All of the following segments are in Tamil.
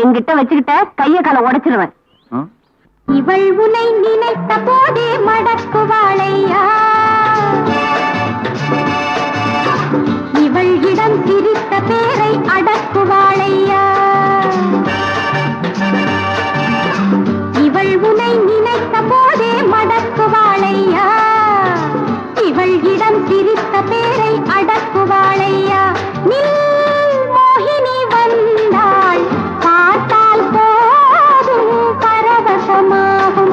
என்கிட்ட வச்சுக்கிட்ட கைய கால உடைச்சிருவேன். இவள் உனை நினைத்த போதே மடக்குவாளையா, இவள் இடம் சிரித்த பேரை அடக்குவாளையா, இவள் உனை நினைத்த போதே மடக்குவாளையா, இவள் இடம் சிரித்த பேரை அடக்குவாளையா. மோகினி வந்தாள் பார்த்தால் போதும் பரவசமாகும்,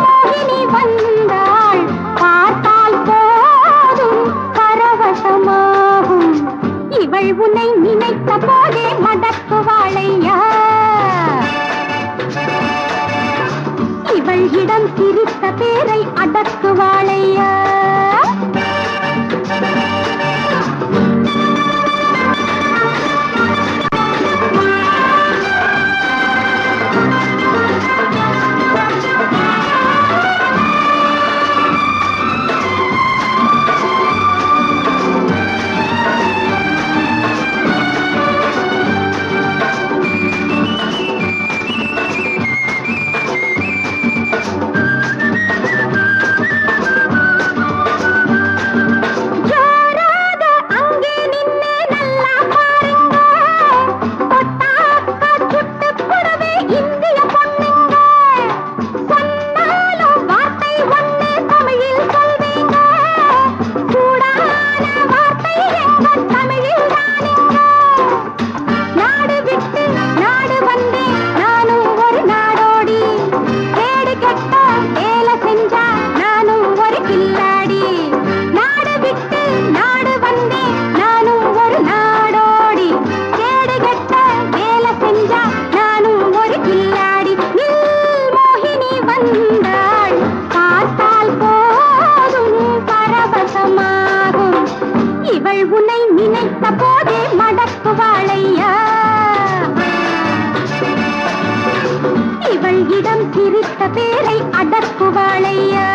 மோகினி வந்தாள் பார்த்தால் போதும் பரவசமாகும், இவள் உன்னை நினைத்த போதே மடக்குவாளையா, இவள் இடம் சிரித்த பேரை அடக்குவாளையா. இவள் உன்னை நினைத்த போதே மடக்குவாளையா, இவள் இடம் சிரித்த பேரை அடக்குவாளையா.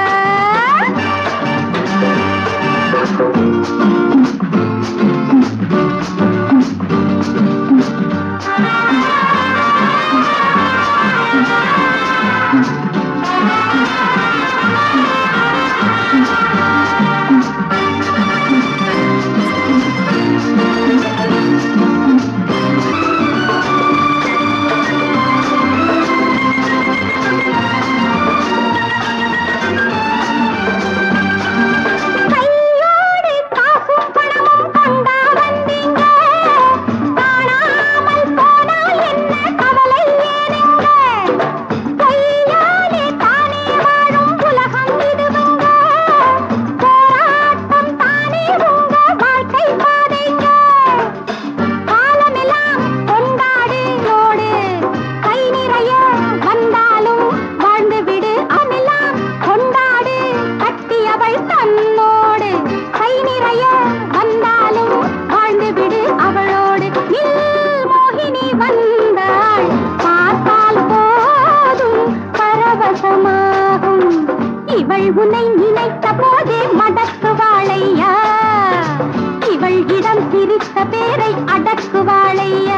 இவள் உன்னை நினைத்த போதே மடக்குவாளையா, இவள் இடம் சிரித்த பேரை அடக்குவாளையா.